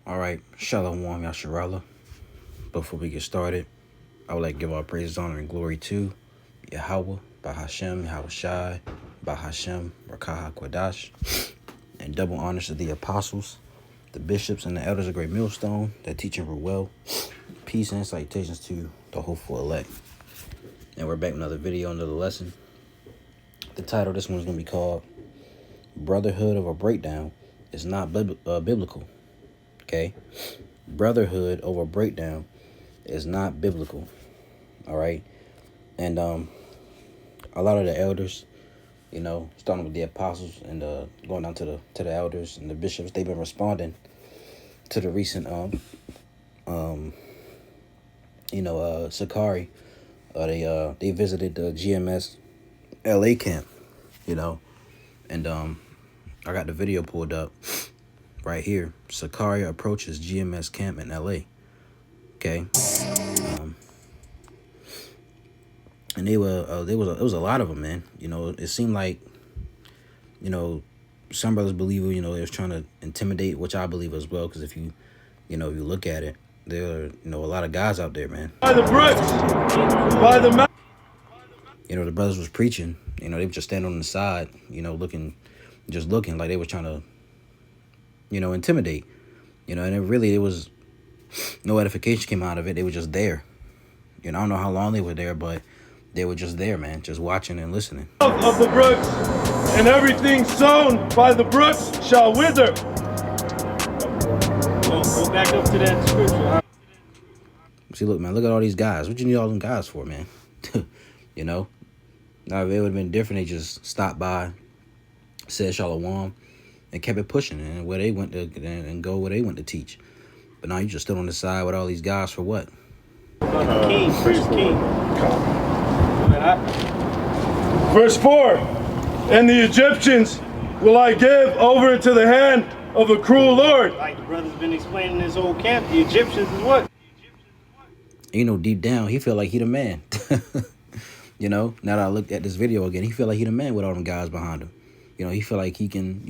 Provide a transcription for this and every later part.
All right, Shalom, Yasharala. Before we get started, I would like to give all praises, honor, and glory to Yahweh, Bahashem, Yahweh Shai, Bahashem, Rakaha Kwadash, and double honors to the apostles, the bishops, and the elders of Great Millstone that teach and rule well. Peace and salutations to the hopeful elect. And we're back with another video, another lesson. The title of this one's going to be called Brotherhood of a Breakdown is not biblical. Okay? Brotherhood over breakdown is not biblical. All right? And a lot of the elders, starting with the apostles and going down to the elders and the bishops, they've been responding to the recent Sakari. They visited the GMS LA camp, and I got the video pulled up right here. Sakari approaches GMS camp in LA. Okay. And it was a lot of them, man. It seemed like, some brothers believe, they was trying to intimidate, which I believe as well. Because if you look at it, there are, a lot of guys out there, man. By the bricks, by the the brothers was preaching. They were just standing on the side, looking like they were trying to, intimidate. And it was no edification came out of it. They were just there. I don't know how long they were there, but they were just there, man, just watching and listening. Of the brooks, and everything sown by the brooks shall wither. Go back up to that scripture. See, look, man, look at all these guys. What you need all them guys for, man? Now, if it would have been different, they just stopped by, said shalom, and kept it pushing, and where they went to and go where they went to teach. But now you just stood on the side with all these guys for what? King, first king. Verse 4, and the Egyptians will I give over into the hand of a cruel Lord. Like the brother's been explaining this whole camp, the Egyptians is what? Deep down, he felt like he the man. Now that I looked at this video again, he feel like he the man with all them guys behind him. He feel like he can,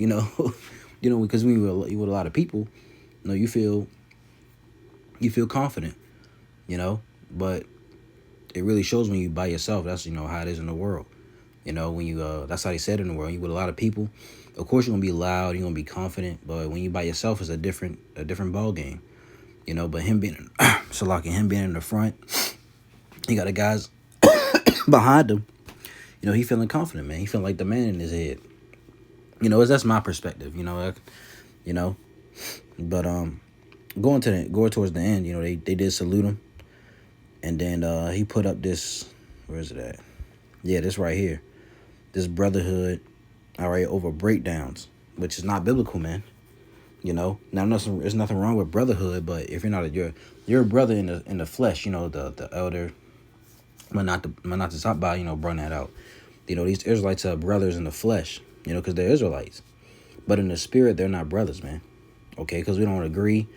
because when you with a lot of people, you feel confident, but it really shows when you by yourself. That's, how it is in the world. When you, that's how they said in the world, you with a lot of people, of course you're going to be loud, you're going to be confident, but when you by yourself, it's a different ball game, but him being, him being in the front, he got the guys behind him, he feeling confident, man. He feeling like the man in his head. That's my perspective, but going towards the end, they did salute him, and then he put up this, where is it at? Yeah, this right here, this brotherhood, all right, over breakdowns, which is not biblical, man. Now there's nothing wrong with brotherhood, but if you're not you're a brother in the flesh, the elder, but not to stop by, bring that out. These Israelites are brothers in the flesh, because they're Israelites, but in the spirit they're not brothers, man. Okay, because we don't agree,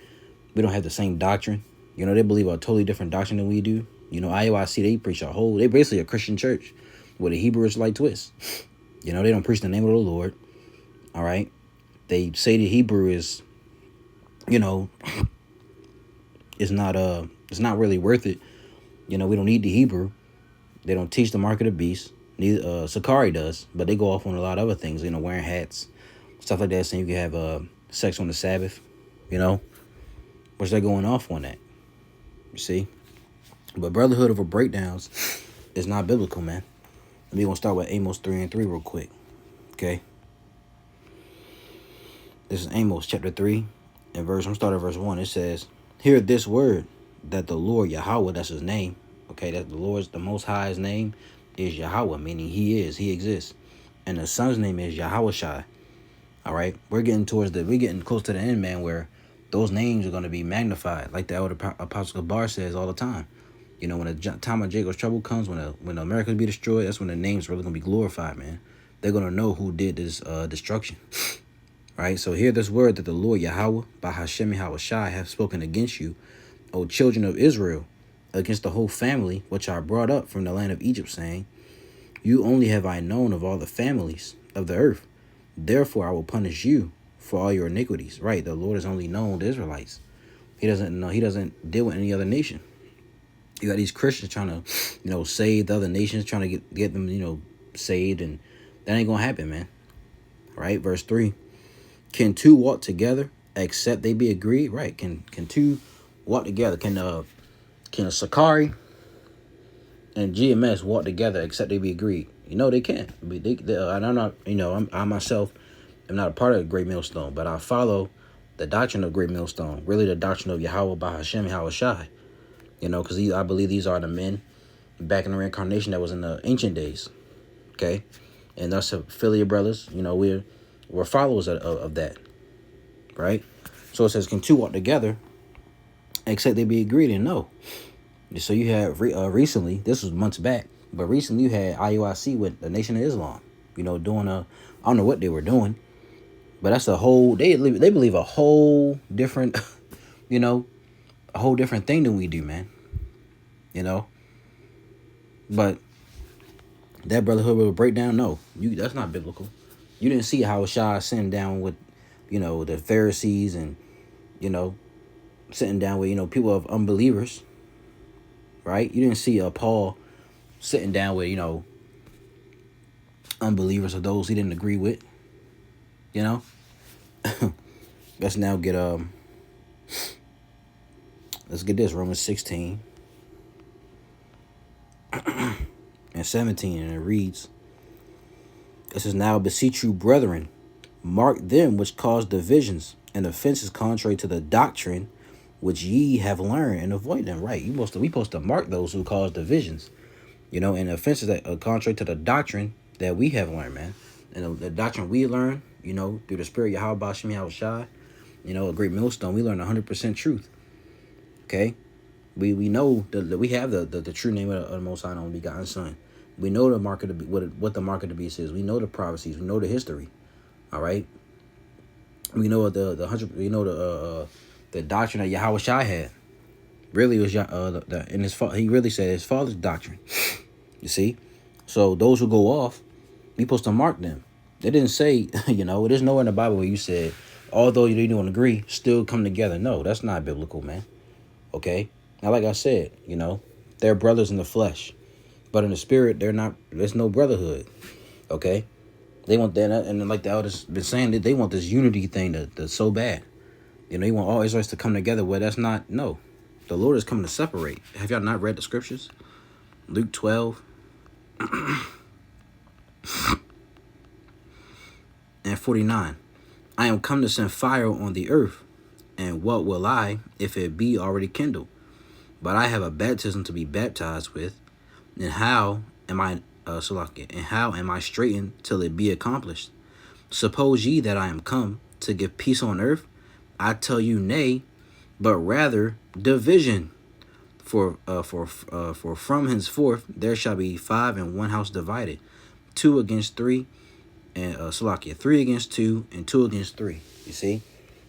we don't have the same doctrine. They believe a totally different doctrine than we do. IOIC, they preach they basically a Christian church with a Hebrew Israelite twist. They don't preach the name of the Lord. All right. They say the Hebrew is, it's not really worth it. We don't need the Hebrew. They don't teach the mark of the beast. Neither Sakari does, but they go off on a lot of other things, wearing hats, stuff like that, saying you can have sex on the Sabbath, which they're going off on that. You see? But brotherhood over breakdowns is not biblical, man. We're going to start with Amos 3:3 real quick. Okay? This is Amos chapter 3 and I'm starting at verse 1. It says, hear this word that the Lord Yahweh, that's his name. Okay, that the Lord's, the Most High's name is Yahweh, meaning he exists. And the son's name is Yahweh Shai. All right? We're getting close to the end, man, where those names are going to be magnified, like the elder Apostle Bar says all the time. When the time of Jacob's trouble comes, when America be destroyed, that's when the names really going to be glorified, man. They're going to know who did this destruction. Right? So hear this word that the Lord Yahweh, by Hashem Yahweh Shai, have spoken against you, O children of Israel, against the whole family which I brought up from the land of Egypt, saying, you only have I known of all the families of the earth. Therefore I will punish you for all your iniquities. Right. The Lord is only known to Israelites. He doesn't deal with any other nation. You got these Christians trying to, save the other nations, trying to get them, saved, and that ain't gonna happen, man. Right? Verse 3. Can two walk together except they be agreed? Right. Can two walk together? Can a Sakari and GMS walk together except they be agreed? They can't. And I'm not, I myself am not a part of the Great Millstone, but I follow the doctrine of Great Millstone, really the doctrine of Yahweh by Hashem, Yahweh Shai. Because I believe these are the men back in the reincarnation that was in the ancient days. Okay? And us affiliate brothers, we're followers of that. Right? So it says, can two walk together except they be agreed? And no. So you had recently, this was months back, but recently you had IUIC with the Nation of Islam, doing I don't know what they were doing, but that's a whole, they believe a whole different, a whole different thing than we do, man. But that Brotherhood will break down. No, that's not biblical. You didn't see how Shah sitting down with, the Pharisees and, sitting down with, people of unbelievers. Right? You didn't see Paul sitting down with, unbelievers or those he didn't agree with. Let's now get let's get this, Romans 16 and 17, and it reads, it says, now beseech you, brethren, mark them which cause divisions and offenses contrary to the doctrine which ye have learned, and avoid them. Right? We supposed to mark those who cause divisions, and offenses that are contrary to the doctrine that we have learned, man. And the doctrine we learn, through the Spirit Yahweh Bashim Yahweh Shai, a great millstone, we learn 100% truth. Okay? We know that we have the true name of the Most High and Only Begotten Son. We know the mark of the what the mark of the beast is. We know the prophecies. We know the history. All right? We know the doctrine that Yahweh Shai had. Really was in his he really said his father's doctrine. You see? So those who go off, we supposed to mark them. They didn't say, there's nowhere in the Bible where you said, although you don't agree, still come together. No, that's not biblical, man. Okay? Now, like I said, they're brothers in the flesh. But in the spirit, they're not, there's no brotherhood. Okay? They want that, and like the elders been saying, they want this unity thing that's so bad. You want all Israelites to come together. Well, that's not, no. The Lord is coming to separate. Have y'all not read the scriptures? Luke 12 and 49. I am come to send fire on the earth, and what will I, if it be already kindled? But I have a baptism to be baptized with, and how am I straitened till it be accomplished? Suppose ye that I am come to give peace on earth? I tell you, nay, but rather division. For from henceforth there shall be 5 in one house divided, 2 against 3, and 3 against 2, and 2 against 3. You see,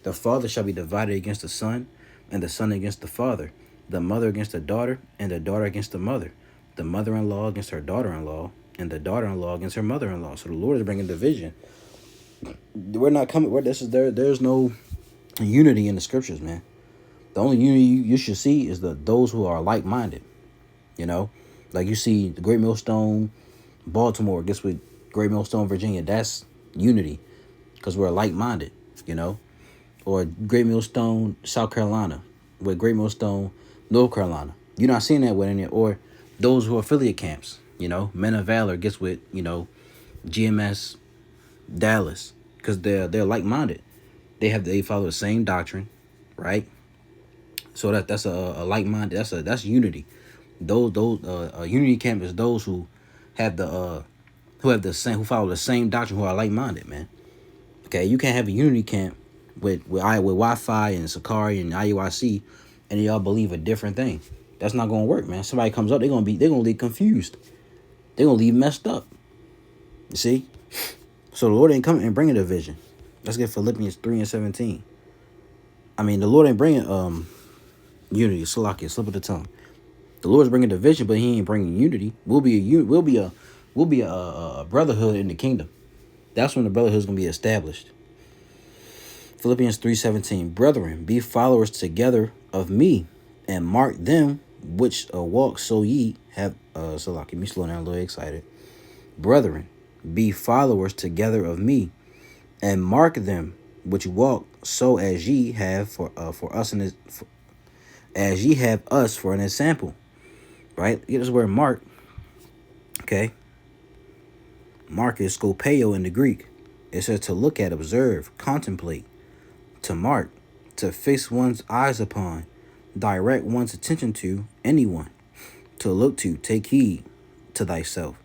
the father shall be divided against the son, and the son against the father, the mother against the daughter, and the daughter against the mother, the mother-in-law against her daughter-in-law, and the daughter-in-law against her mother-in-law. So the Lord is bringing division. We're not coming. There's no unity in the scriptures, man. The only unity you should see is those who are like-minded. Like you see the Great Millstone, Baltimore gets with Great Millstone, Virginia. That's unity because we're like-minded. Or Great Millstone, South Carolina, with Great Millstone, North Carolina. You're not seeing that with any, or those who are affiliate camps. Men of Valor gets with GMS, Dallas, because they're like-minded. They follow the same doctrine, right? So that's a like-minded. That's unity. Those unity camp is those who have the who follow the same doctrine, who are like-minded, man. Okay, you can't have a unity camp with Wi-Fi and Sakari and IUIC, and y'all believe a different thing. That's not gonna work, man. Somebody comes up, they're gonna leave confused. They're gonna leave messed up. You see? So the Lord ain't coming and bringing division. Let's get Philippians 3 and 17. I mean, the Lord ain't bringing unity. Salakia, slip of the tongue. The Lord's bringing division, but He ain't bringing unity. We'll be a brotherhood in the kingdom. That's when the brotherhood is gonna be established. Philippians 3:17. Brethren, be followers together of me, and mark them which walk so ye have so like me slow down a little excited. Brethren, be followers together of me, and mark them which walk so as ye have for us as ye have us for an example. Right? Get this word mark. Okay. Mark is scopeo in the Greek. It says to look at, observe, contemplate, to mark, to fix one's eyes upon, direct one's attention to anyone, to look to, take heed to thyself.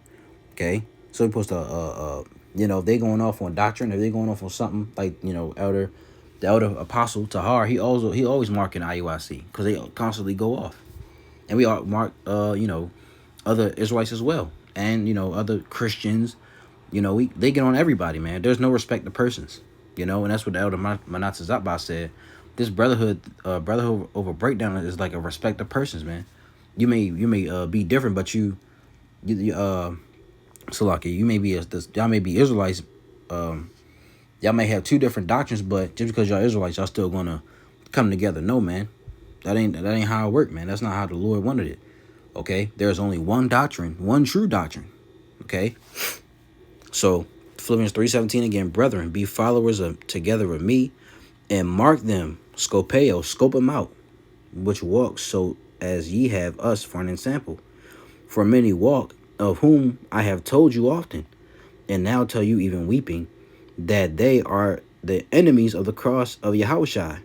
Okay, so we're supposed to if they going off on doctrine, if they going off on something like the elder apostle Tahar, he always marking IUIC because they constantly go off, and we all mark other Israelites as well, and other Christians. They get on everybody, man. There's no respect to persons, and that's what the elder Manasseh Zabba said. This brotherhood over breakdown is like a respect to persons, man. You may be different, but Salaki, y'all may be Israelites. Y'all may have two different doctrines, but just because y'all Israelites, y'all still gonna come together. No, man, that ain't how it worked, man. That's not how the Lord wanted it. Okay, there's only one doctrine, one true doctrine. Okay, so Philippians 3:17 again, brethren, be followers together of me, and mark them, scopeo, scope them out, which walk so as ye have us for an example. For many walk, of whom I have told you often, and now tell you even weeping, that they are the enemies of the cross of Yahushua,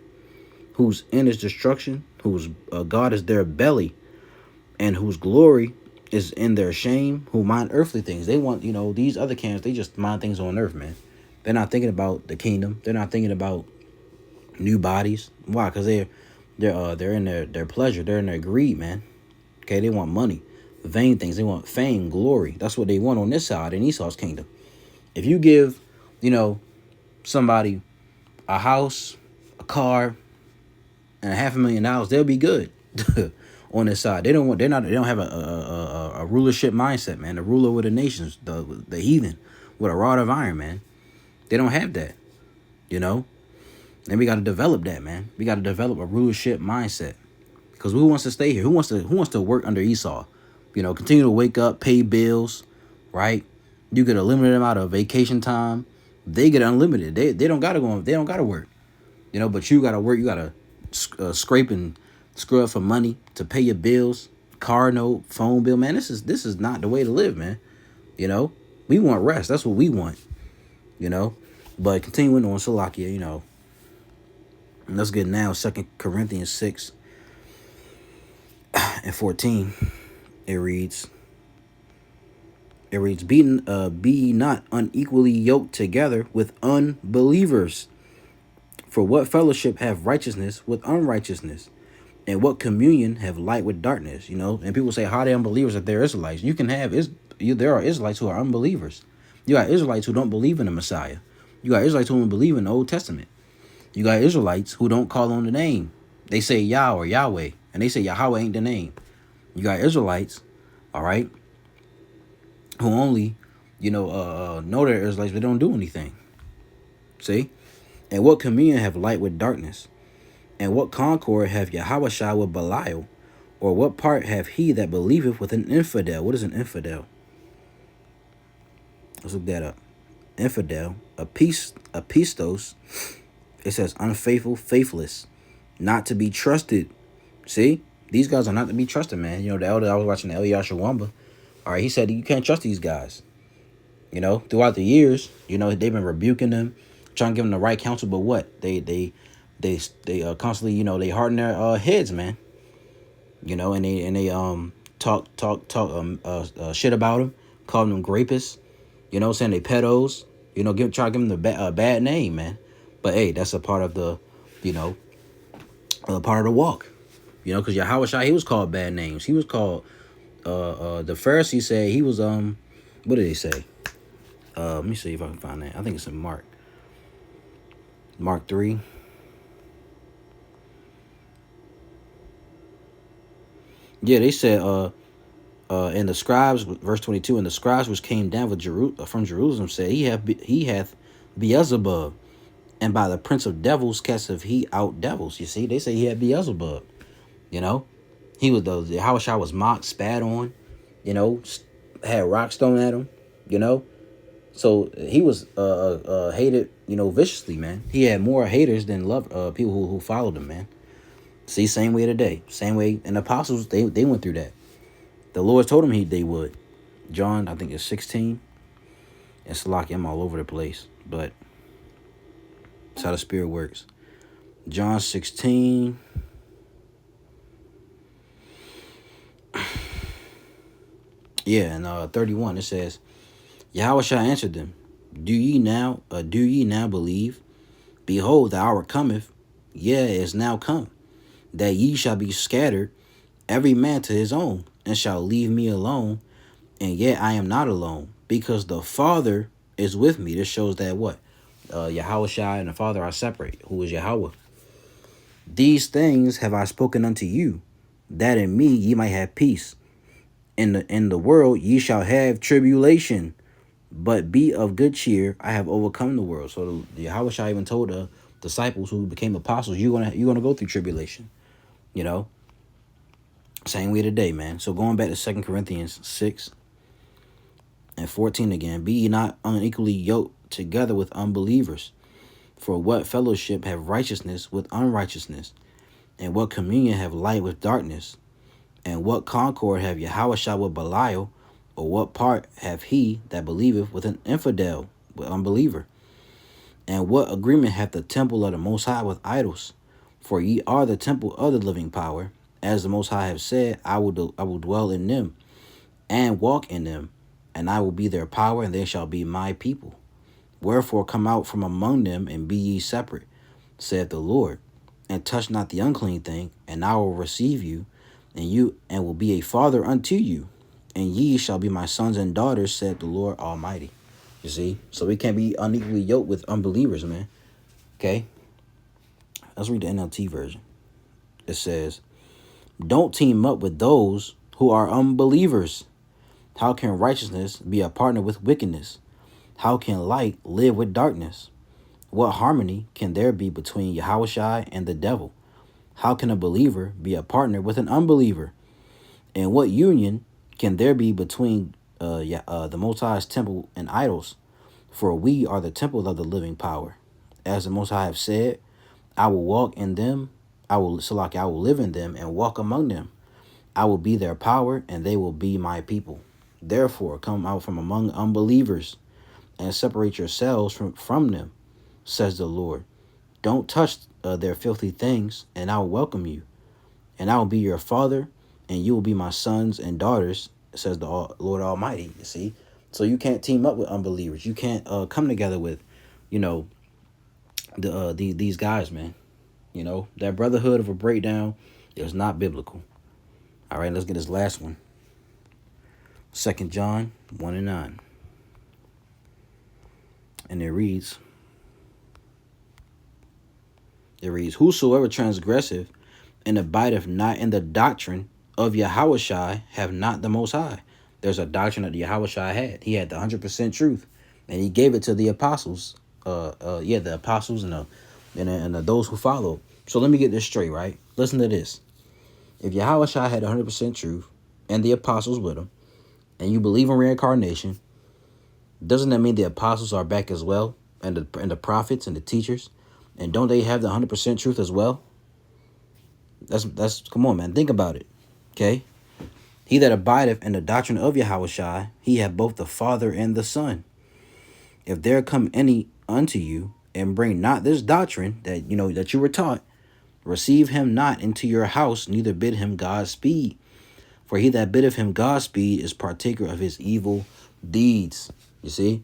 whose end is destruction, whose God is their belly, and whose glory is in their shame, who mind earthly things. They want, these other camps, they just mind things on earth, man. They're not thinking about the kingdom. They're not thinking about new bodies. Why? Because they're in their pleasure. They're in their greed, man. Okay, they want money, vain things. They want fame, glory. That's what they want on this side in Esau's kingdom. If you give, somebody a house, a car, and $500,000, they'll be good on this side. They don't have a rulership mindset, man. The ruler with the nations, the heathen, with a rod of iron, man. They don't have that, And we got to develop that, man. We got to develop a rulership mindset. Because who wants to stay here? Who wants to work under Esau? Continue to wake up, pay bills, right? You get a limited amount of vacation time. They get unlimited. They don't gotta go. They don't gotta work. But you gotta work. You gotta scrape and screw up for money to pay your bills, car note, phone bill. Man, this is not the way to live, man. We want rest. That's what we want. But continuing on Salakia, and let's get now 2 Corinthians 6 and 14. It reads, be not unequally yoked together with unbelievers. For what fellowship have righteousness with unrighteousness? And what communion have light with darkness? And people say, how are they unbelievers if they're Israelites? There are Israelites who are unbelievers. You got Israelites who don't believe in the Messiah. You got Israelites who don't believe in the Old Testament. You got Israelites who don't call on the name. They say Yah or Yahweh, and they say Yahweh ain't the name. You got Israelites, all right, who only, know they're Israelites, but don't do anything. See? And what communion have light with darkness? And what concord have Yahushua with Belial? Or what part have he that believeth with an infidel? What is an infidel? Let's look that up. Infidel, apistos. It says unfaithful, faithless, not to be trusted. See? These guys are not to be trusted, man. The elder, I was watching the Eliyahu Wamba. All right, he said you can't trust these guys. Throughout the years, they've been rebuking them, trying to give them the right counsel, but what? They constantly, they harden their heads, man. And they talk shit about them, calling them rapists, saying they pedos, try to give them the bad name, man. But hey, that's a part of the, part of the walk. Because Yahushua, he was called bad names. He was called, the Pharisees say he was, what did they say? Let me see if I can find that. I think it's in Mark. Mark 3. Yeah, they said, and the scribes, verse 22, and the scribes which came down from Jerusalem said, he hath Beelzebub, And by the prince of devils casteth he out devils. You see, they say he had Beelzebub. You know, he was the Yahushua was mocked, spat on. You know, had rocks thrown at him. You know, so he was hated. You know, viciously, man. He had more haters than love. People who followed him, man. See, same way today, same way. And the apostles, they went through that. The Lord told them they would. John, I think it's 16. It's like I'm all over the place, but that's how the Spirit works. John 16. Yeah, and 31 it says, Yahushua answered them, Do ye now believe? Behold, the hour cometh, yea, is now come, that ye shall be scattered, every man to his own, and shall leave me alone, and yet I am not alone, because the Father is with me. This shows that what? Yahushua and the Father are separate, who is Yahweh. These things have I spoken unto you, that in me ye might have peace. In the world ye shall have tribulation, but be of good cheer. I have overcome the world. So the Yahushua even told the disciples who became apostles, you're gonna go through tribulation. You know, same way today, man. So going back to 2 Corinthians 6 and 14 again, be ye not unequally yoked together with unbelievers. For what fellowship have righteousness with unrighteousness? And what communion have light with darkness? And what concord have Yahushua with Belial? Or what part have he that believeth with an infidel, with unbeliever? And what agreement hath the temple of the Most High with idols? For ye are the temple of the living power. As the Most High have said, I will dwell in them, and walk in them, and I will be their power, and they shall be my people. Wherefore come out from among them, and be ye separate, saith the Lord, and touch not the unclean thing, and I will receive you, and will be a father unto you, and ye shall be my sons and daughters, said the Lord Almighty. You see? So we can't be unequally yoked with unbelievers, man. Okay? Let's read the NLT version. It says, don't team up with those who are unbelievers. How can righteousness be a partner with wickedness? How can light live with darkness? What harmony can there be between Yahushua and the devil? How can a believer be a partner with an unbeliever? And what union can there be between the Most High's temple and idols? For we are the temple of the living power. As the Most High have said, I will walk in them, I will live in them and walk among them. I will be their power, and they will be my people. Therefore, come out from among unbelievers and separate yourselves from them, says the Lord. Don't touch their filthy things, and I will welcome you. And I will be your father, and you will be my sons and daughters, says the Lord Almighty. You see? So you can't team up with unbelievers. You can't come together with, these guys, man. You know, that brotherhood of a breakdown is not biblical. All right, let's get this last one. 2 John 1 and 9. And it reads, whosoever transgresseth and abideth not in the doctrine of Yahushua have not the Most High. There's a doctrine that Yahushua had. He had the 100% truth, and he gave it to the apostles. The apostles and those who followed. So let me get this straight, right? Listen to this. If Yahushua had 100% truth and the apostles with him, and you believe in reincarnation, doesn't that mean the apostles are back as well, and the prophets and the teachers? And don't they have the 100% truth as well? That's come on, man. Think about it. Okay? He that abideth in the doctrine of Yahushua, he hath both the Father and the Son. If there come any unto you, and bring not this doctrine that you were taught, receive him not into your house, neither bid him Godspeed. For he that biddeth him Godspeed is partaker of his evil deeds. You see?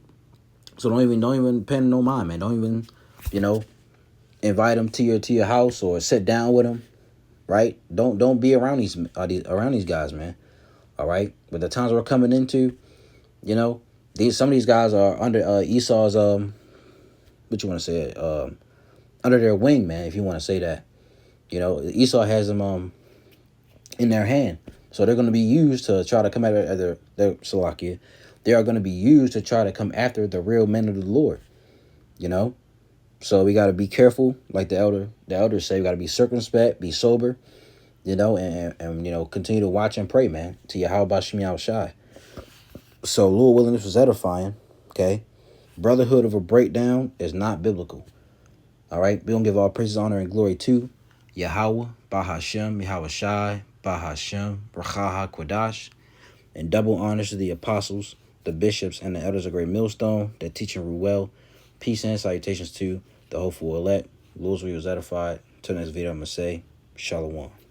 So don't even pay no mind, man. Don't even, invite him to your house or sit down with him. Right? Don't be around these guys, man. All right? But the times we're coming into, some of these guys are under Esau's under their wing, man, if you want to say that. Esau has them in their hand. So they're going to be used to try to come after their Salakia. They are going to be used to try to come after the real men of the Lord. So we got to be careful, like the elders say. We got to be circumspect, be sober, and continue to watch and pray, man, to Yahweh Shemi Shai. So Lord willing, this was edifying. Okay, brotherhood of a breakdown is not biblical. All right, we don't give all praises, honor, and glory to Yahweh, Bahashem, Yahweh Shai, Bahashem, Rachaha Kwadash, and double honors to the apostles, the bishops, and the elders of Great Millstone that teach and rule well. Peace and salutations to the hopeful elect. Lord's will was edified. Till next video, I'm going to say, Shalom.